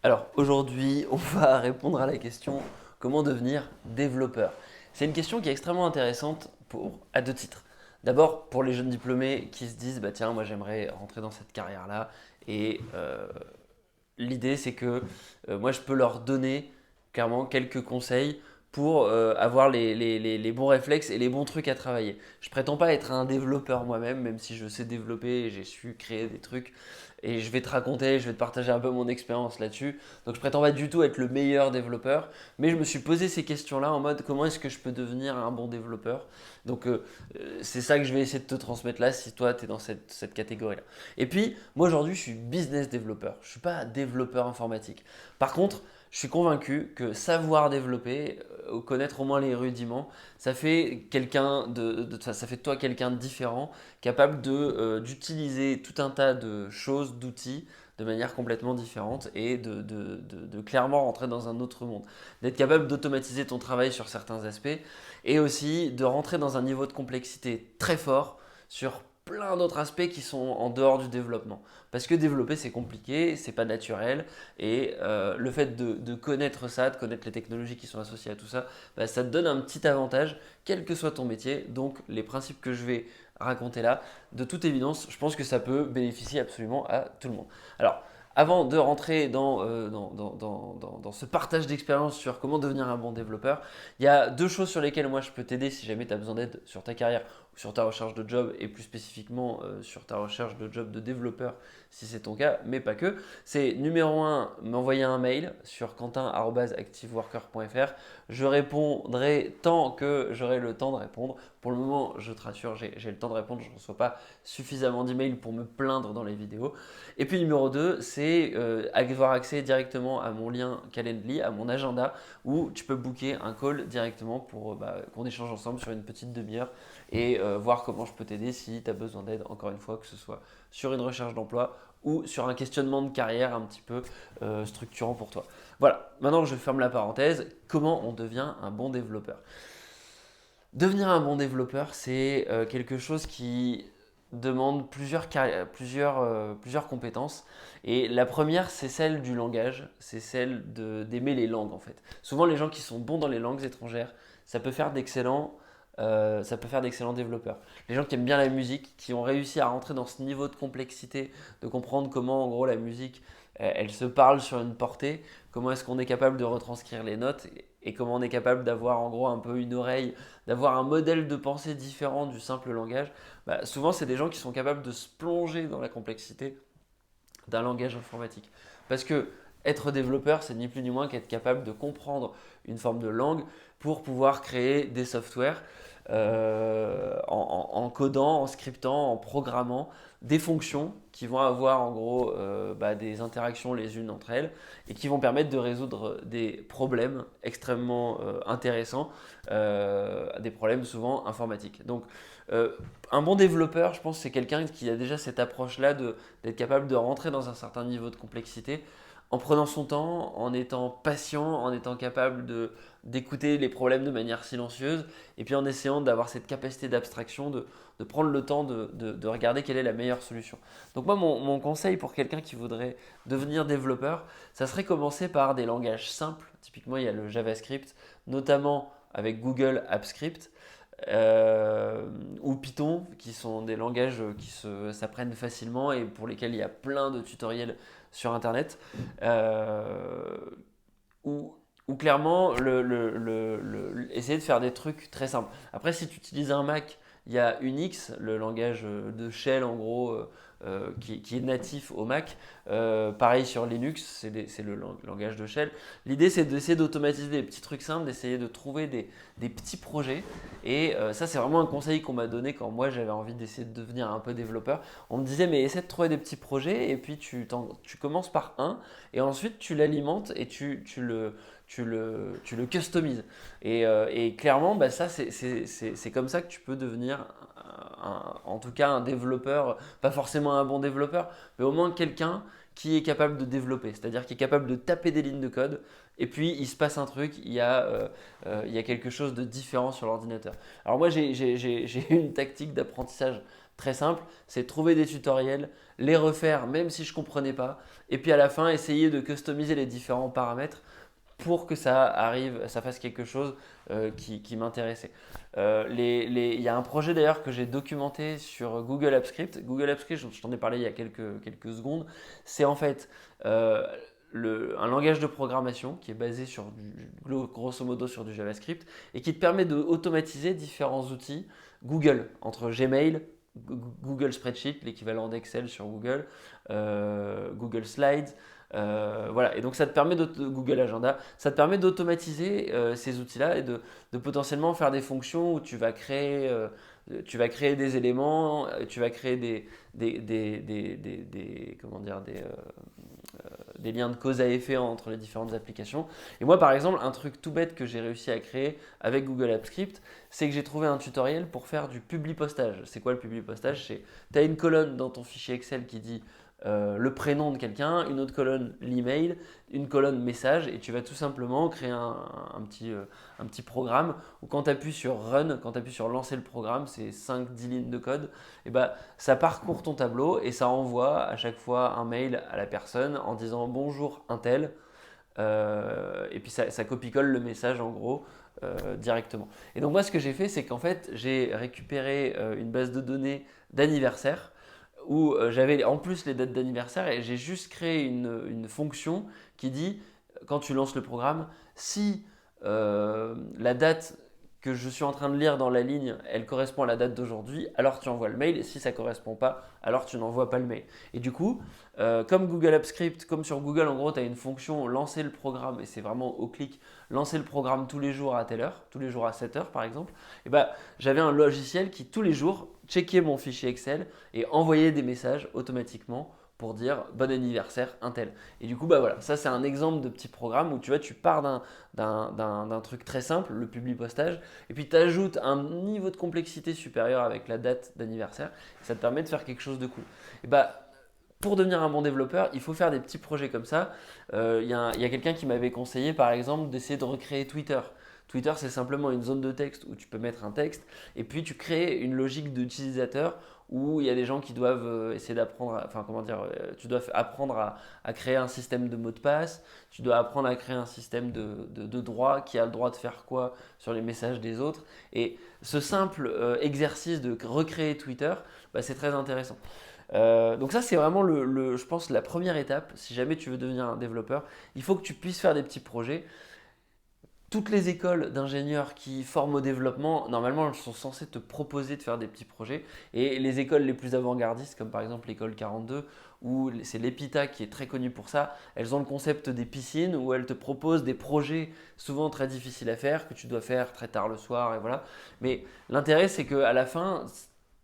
Alors aujourd'hui, on va répondre à la question comment devenir développeur. C'est une question qui est extrêmement intéressante à deux titres. D'abord, pour les jeunes diplômés qui se disent bah tiens, moi j'aimerais rentrer dans cette carrière-là. Et l'idée, c'est que moi je peux leur donner clairement quelques conseils pour avoir les bons réflexes et les bons trucs à travailler. Je prétends pas être un développeur moi-même, même si je sais développer et j'ai su créer des trucs. Et je vais te raconter, je vais te partager un peu mon expérience là-dessus. Donc je prétends pas du tout être le meilleur développeur, mais je me suis posé ces questions-là en mode comment est-ce que je peux devenir un bon développeur. Donc c'est ça que je vais essayer de te transmettre là si toi tu es dans cette catégorie-là. Et puis moi aujourd'hui je suis business développeur, je ne suis pas développeur informatique. Par contre, je suis convaincu que savoir développer, connaître au moins les rudiments, ça fait ça fait de toi quelqu'un de différent, capable d'utiliser tout un tas de choses, d'outils de manière complètement différente et de clairement rentrer dans un autre monde. D'être capable d'automatiser ton travail sur certains aspects et aussi de rentrer dans un niveau de complexité très fort sur plein d'autres aspects qui sont en dehors du développement. Parce que développer c'est compliqué, c'est pas naturel et le fait de connaître ça, de connaître les technologies qui sont associées à tout ça, bah, ça te donne un petit avantage quel que soit ton métier. Donc les principes que je vais raconter là, de toute évidence, je pense que ça peut bénéficier absolument à tout le monde. Alors, avant de rentrer dans ce partage d'expérience sur comment devenir un bon développeur, il y a deux choses sur lesquelles moi je peux t'aider si jamais tu as besoin d'aide sur ta carrière ou sur ta recherche de job et plus spécifiquement sur ta recherche de job de développeur si c'est ton cas, mais pas que. C'est numéro un, m'envoyer un mail sur quentin@activeworker.fr. Je répondrai tant que j'aurai le temps de répondre. Pour le moment, je te rassure, j'ai le temps de répondre. Je ne reçois pas suffisamment d'emails pour me plaindre dans les vidéos. Et puis numéro 2, c'est avoir accès directement à mon lien Calendly, à mon agenda, où tu peux booker un call directement pour qu'on échange ensemble sur une petite demi-heure et voir comment je peux t'aider si tu as besoin d'aide, encore une fois, que ce soit sur une recherche d'emploi ou sur un questionnement de carrière un petit peu structurant pour toi. Voilà, maintenant je ferme la parenthèse. Comment on devient un bon développeur? Devenir un bon développeur, c'est quelque chose qui demande plusieurs compétences. Et la première, c'est celle du langage, c'est celle d'aimer les langues en fait. Souvent, les gens qui sont bons dans les langues étrangères, ça peut faire d'excellents développeurs. Les gens qui aiment bien la musique, qui ont réussi à rentrer dans ce niveau de complexité, de comprendre comment en gros la musique, elle se parle sur une portée, comment est-ce qu'on est capable de retranscrire les notes et comment on est capable d'avoir en gros un peu une oreille, d'avoir un modèle de pensée différent du simple langage. Bah, souvent, c'est des gens qui sont capables de se plonger dans la complexité d'un langage informatique. Parce que être développeur, c'est ni plus ni moins qu'être capable de comprendre une forme de langue pour pouvoir créer des softwares en codant, en scriptant, en programmant des fonctions qui vont avoir en gros des interactions les unes entre elles et qui vont permettre de résoudre des problèmes extrêmement intéressants, des problèmes souvent informatiques. Donc un bon développeur, je pense, c'est quelqu'un qui a déjà cette approche-là d'être capable de rentrer dans un certain niveau de complexité en prenant son temps, en étant patient, en étant capable d'écouter les problèmes de manière silencieuse, et puis en essayant d'avoir cette capacité d'abstraction, de prendre le temps de regarder quelle est la meilleure solution. Donc moi, mon conseil pour quelqu'un qui voudrait devenir développeur, ça serait commencer par des langages simples. Typiquement, il y a le JavaScript, notamment avec Google AppScript ou Python, qui sont des langages qui s'apprennent facilement et pour lesquels il y a plein de tutoriels sur Internet. Où, où clairement, essayer de faire des trucs très simples. Après, si tu utilises un Mac, il y a Unix, le langage de shell en gros, qui est natif au Mac. Pareil sur Linux, c'est le langage de shell. L'idée, c'est d'essayer d'automatiser des petits trucs simples, d'essayer de trouver des petits projets. Et ça, c'est vraiment un conseil qu'on m'a donné quand moi j'avais envie d'essayer de devenir un peu développeur. On me disait, mais essaie de trouver des petits projets et puis tu commences par un et ensuite tu l'alimentes et tu le customises. Et clairement, bah, ça, c'est comme ça que tu peux devenir, en tout cas, un développeur, pas forcément un bon développeur, mais au moins quelqu'un qui est capable de développer, c'est-à-dire qui est capable de taper des lignes de code, et puis il se passe un truc, il y a quelque chose de différent sur l'ordinateur. Alors moi, j'ai une tactique d'apprentissage très simple, c'est trouver des tutoriels, les refaire même si je ne comprenais pas, et puis à la fin essayer de customiser les différents paramètres pour que ça arrive, ça fasse quelque chose qui m'intéressait. Il y a un projet d'ailleurs que j'ai documenté sur Google Apps Script. Google Apps Script, je t'en ai parlé il y a quelques secondes, c'est en fait euh, un langage de programmation qui est basé grosso modo sur du JavaScript et qui te permet d'automatiser différents outils Google, entre Gmail, Google Spreadsheet, l'équivalent d'Excel sur Google, Google Slides, voilà, et donc ça te permet Google Agenda, ça te permet d'automatiser ces outils-là et de potentiellement faire des fonctions où tu vas créer des éléments, tu vas créer comment dire, des liens de cause à effet entre les différentes applications. Et moi, par exemple, un truc tout bête que j'ai réussi à créer avec Google Apps Script, c'est que j'ai trouvé un tutoriel pour faire du publi-postage. C'est quoi le publi-postage? Tu as une colonne dans ton fichier Excel qui dit le prénom de quelqu'un, une autre colonne l'email, une colonne message, et tu vas tout simplement créer un petit programme où quand tu appuies sur Run, quand tu appuies sur Lancer le programme, c'est 5-10 lignes de code, et bah, ça parcourt ton tableau et ça envoie à chaque fois un mail à la personne en disant bonjour un tel, et puis ça copie-colle le message en gros directement. Et donc moi ce que j'ai fait c'est qu'en fait j'ai récupéré une base de données d'anniversaire où j'avais en plus les dates d'anniversaire et j'ai juste créé une fonction qui dit, quand tu lances le programme, si la date que je suis en train de lire dans la ligne, elle correspond à la date d'aujourd'hui, alors tu envoies le mail, et si ça ne correspond pas, alors tu n'envoies pas le mail. Et du coup, comme Google Apps Script, comme sur Google, en gros, tu as une fonction lancer le programme, et c'est vraiment au clic, lancer le programme tous les jours à telle heure, tous les jours à 7 heures par exemple, et bah, j'avais un logiciel qui tous les jours checkait mon fichier Excel et envoyait des messages automatiquement pour dire bon anniversaire un tel. Et du coup, bah voilà, ça c'est un exemple de petit programme où tu vois, tu pars d'un truc très simple, le public postage, et puis tu ajoutes un niveau de complexité supérieur avec la date d'anniversaire, et ça te permet de faire quelque chose de cool. Et bah, pour devenir un bon développeur, il faut faire des petits projets comme ça. Il y a quelqu'un qui m'avait conseillé, par exemple, d'essayer de recréer Twitter. Twitter, c'est simplement une zone de texte où tu peux mettre un texte et puis tu crées une logique d'utilisateur où il y a des gens qui doivent essayer d'apprendre, enfin comment dire, tu dois apprendre à créer un système de mots de passe, tu dois apprendre à créer un système de droit, qui a le droit de faire quoi sur les messages des autres. Et ce simple exercice de recréer Twitter, bah, c'est très intéressant. Donc ça c'est vraiment je pense la première étape si jamais tu veux devenir un développeur. Il faut que tu puisses faire des petits projets. Toutes les écoles d'ingénieurs qui forment au développement, normalement, elles sont censées te proposer de faire des petits projets. Et les écoles les plus avant-gardistes, comme par exemple l'école 42, où c'est l'EPITA qui est très connue pour ça, elles ont le concept des piscines, où elles te proposent des projets souvent très difficiles à faire, que tu dois faire très tard le soir, et voilà. Mais l'intérêt, c'est qu'à la fin,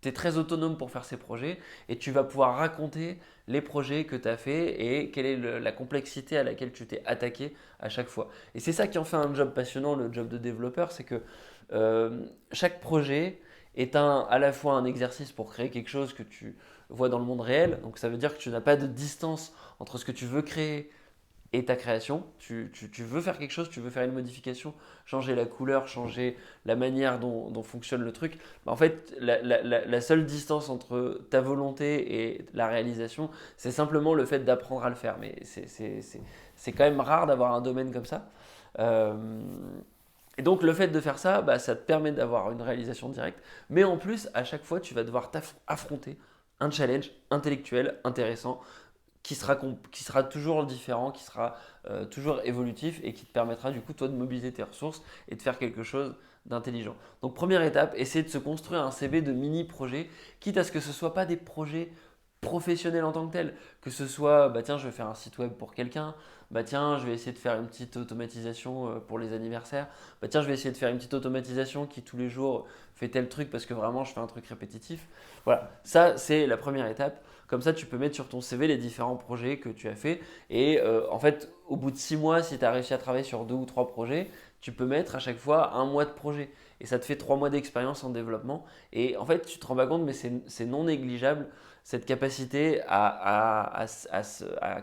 tu es très autonome pour faire ces projets, et tu vas pouvoir raconter les projets que tu as fait et quelle est la complexité à laquelle tu t'es attaqué à chaque fois. Et c'est ça qui en fait un job passionnant, le job de développeur, c'est que chaque projet est à la fois un exercice pour créer quelque chose que tu vois dans le monde réel. Donc ça veut dire que tu n'as pas de distance entre ce que tu veux créer et ta création. Tu veux faire quelque chose, tu veux faire une modification, changer la couleur, changer la manière dont fonctionne le truc. Bah, en fait, la seule distance entre ta volonté et la réalisation, c'est simplement le fait d'apprendre à le faire. Mais c'est quand même rare d'avoir un domaine comme ça. Euh, et donc le fait de faire ça, bah, ça te permet d'avoir une réalisation directe. Mais en plus, à chaque fois, tu vas devoir affronter un challenge intellectuel intéressant qui sera toujours différent, qui sera toujours évolutif et qui te permettra du coup toi de mobiliser tes ressources et de faire quelque chose d'intelligent. Donc première étape, essayer de se construire un CV de mini-projets, quitte à ce que ce ne soit pas des projets professionnels en tant que tels, que ce soit bah tiens je vais faire un site web pour quelqu'un, bah tiens je vais essayer de faire une petite automatisation pour les anniversaires, bah tiens je vais essayer de faire une petite automatisation qui tous les jours fait tel truc parce que vraiment je fais un truc répétitif. Voilà, ça c'est la première étape. Comme ça, tu peux mettre sur ton CV les différents projets que tu as fait. Et en fait, au bout de 6 mois, si tu as réussi à travailler sur 2 ou 3 projets, tu peux mettre à chaque fois un mois de projet. Et ça te fait 3 mois d'expérience en développement. Et en fait, tu te rends pas compte, mais c'est non négligeable cette capacité à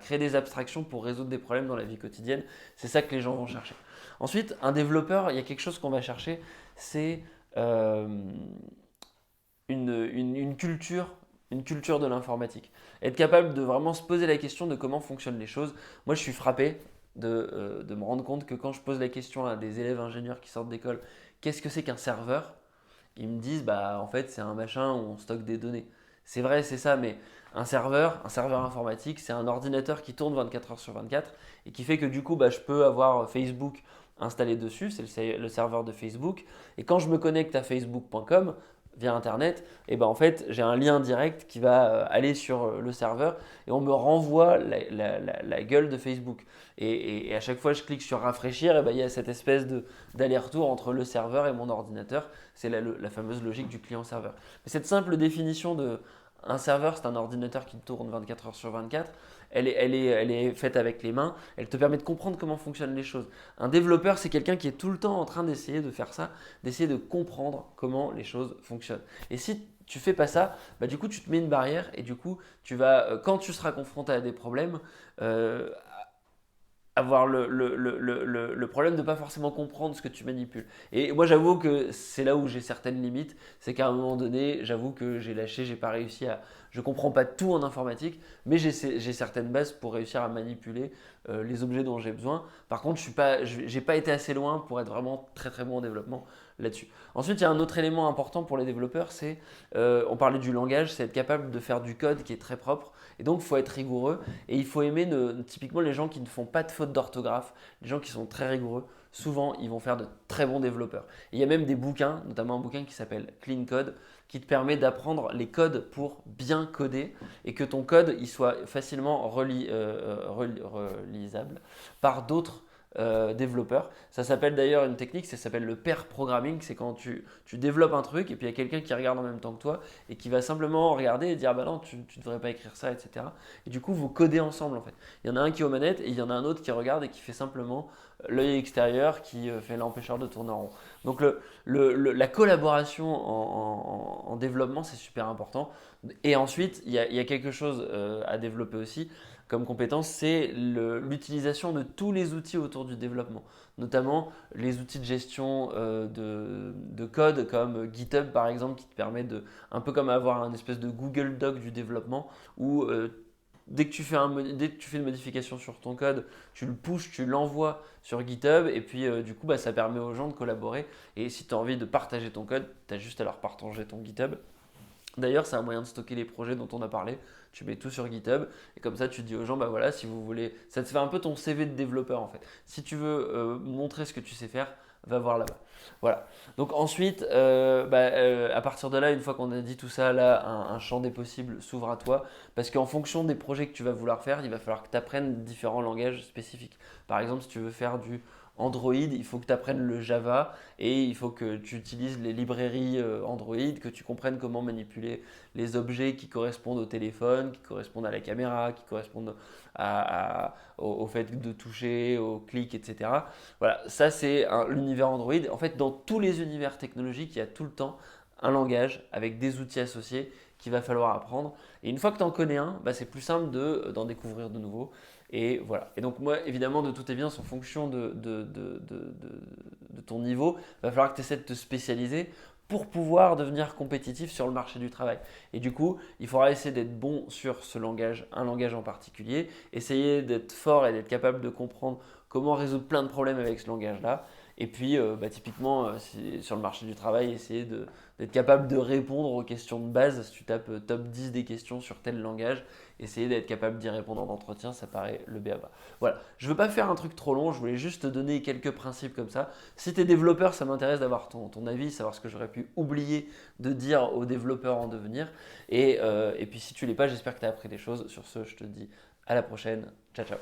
créer des abstractions pour résoudre des problèmes dans la vie quotidienne. C'est ça que les gens vont chercher. Ensuite, un développeur, il y a quelque chose qu'on va chercher, c'est euh, une culture une culture de l'informatique. Être capable de vraiment se poser la question de comment fonctionnent les choses. Moi, je suis frappé de me rendre compte que quand je pose la question à des élèves ingénieurs qui sortent d'école, qu'est-ce que c'est qu'un serveur? Ils me disent, bah en fait, c'est un machin où on stocke des données. C'est vrai, c'est ça, mais un serveur informatique, c'est un ordinateur qui tourne 24 heures sur 24 et qui fait que du coup, bah, je peux avoir Facebook installé dessus, c'est le serveur de Facebook. Et quand je me connecte à facebook.com via Internet, et ben en fait, j'ai un lien direct qui va aller sur le serveur et on me renvoie la gueule de Facebook. Et à chaque fois, je clique sur rafraîchir, et ben, il y a cette espèce d'aller-retour entre le serveur et mon ordinateur. C'est la fameuse logique du client-serveur. Mais cette simple définition de un serveur, c'est un ordinateur qui tourne 24 heures sur 24. Elle est faite avec les mains. Elle te permet de comprendre comment fonctionnent les choses. Un développeur, c'est quelqu'un qui est tout le temps en train d'essayer de faire ça, d'essayer de comprendre comment les choses fonctionnent. Et si tu fais pas ça, bah du coup, tu te mets une barrière et du coup, tu vas, quand tu seras confronté à des problèmes, euh, avoir le problème de ne pas forcément comprendre ce que tu manipules. Et moi, j'avoue que c'est là où j'ai certaines limites. C'est qu'à un moment donné, j'avoue que j'ai lâché, j'ai pas réussi à. Je comprends pas tout en informatique, mais j'ai certaines bases pour réussir à manipuler les objets dont j'ai besoin. Par contre, j'ai pas été assez loin pour être vraiment très très bon en développement là-dessus. Ensuite, il y a un autre élément important pour les développeurs, c'est, on parlait du langage, c'est être capable de faire du code qui est très propre. Et donc, il faut être rigoureux et il faut aimer typiquement les gens qui ne font pas de fautes d'orthographe, les gens qui sont très rigoureux. Souvent, ils vont faire de très bons développeurs. Et il y a même des bouquins, notamment un bouquin qui s'appelle Clean Code, qui te permet d'apprendre les codes pour bien coder et que ton code il soit facilement relisable par d'autres développeurs. Ça s'appelle d'ailleurs une technique, ça s'appelle le pair programming. C'est quand tu développes un truc et puis il y a quelqu'un qui regarde en même temps que toi et qui va simplement regarder et dire bah non, tu ne devrais pas écrire ça, etc. Et du coup, vous codez ensemble en fait. Il y en a un qui est aux manettes et il y en a un autre qui regarde et qui fait simplement l'œil extérieur qui fait l'empêcheur de tourner en rond. Donc la collaboration en développement, c'est super important. Et ensuite, il y a quelque chose à développer aussi comme compétence, c'est l'utilisation de tous les outils autour du développement, notamment les outils de gestion de code comme GitHub par exemple, qui te permet de, un peu comme avoir un espèce de Google Doc du développement, où dès que tu fais une modification sur ton code, tu le pushes, tu l'envoies sur GitHub et puis du coup bah, ça permet aux gens de collaborer. Et si tu as envie de partager ton code, tu as juste à leur partager ton GitHub. D'ailleurs, c'est un moyen de stocker les projets dont on a parlé. Tu mets tout sur GitHub et comme ça, tu dis aux gens, bah voilà, si vous voulez, ça te fait un peu ton CV de développeur en fait. Si tu veux montrer ce que tu sais faire, va voir là-bas. Voilà. Donc ensuite, à partir de là, une fois qu'on a dit tout ça, là, un champ des possibles s'ouvre à toi parce qu'en fonction des projets que tu vas vouloir faire, il va falloir que tu apprennes différents langages spécifiques. Par exemple, si tu veux faire du Android, il faut que tu apprennes le Java et il faut que tu utilises les librairies Android, que tu comprennes comment manipuler les objets qui correspondent au téléphone, qui correspondent à la caméra, qui correspondent au fait de toucher, au clic, etc. Voilà, ça c'est l'univers Android. En fait, dans tous les univers technologiques, il y a tout le temps un langage avec des outils associés qu'il va falloir apprendre. Et une fois que tu en connais un, bah, c'est plus simple d'en découvrir de nouveaux. Et voilà. Et donc moi, évidemment, de tout est bien, en fonction de ton niveau, il va falloir que tu essaies de te spécialiser pour pouvoir devenir compétitif sur le marché du travail. Et du coup, il faudra essayer d'être bon sur ce langage, un langage en particulier, essayer d'être fort et d'être capable de comprendre comment résoudre plein de problèmes avec ce langage-là. Et puis, typiquement, sur le marché du travail, essayer d'être capable de répondre aux questions de base. Si tu tapes top 10 des questions sur tel langage, essayer d'être capable d'y répondre en entretien, ça paraît le b.a.-ba. Voilà, je ne veux pas faire un truc trop long, je voulais juste te donner quelques principes comme ça. Si tu es développeur, ça m'intéresse d'avoir ton avis, savoir ce que j'aurais pu oublier de dire aux développeurs en devenir. Et puis si tu l'es pas, j'espère que tu as appris des choses. Sur ce, je te dis à la prochaine. Ciao, ciao.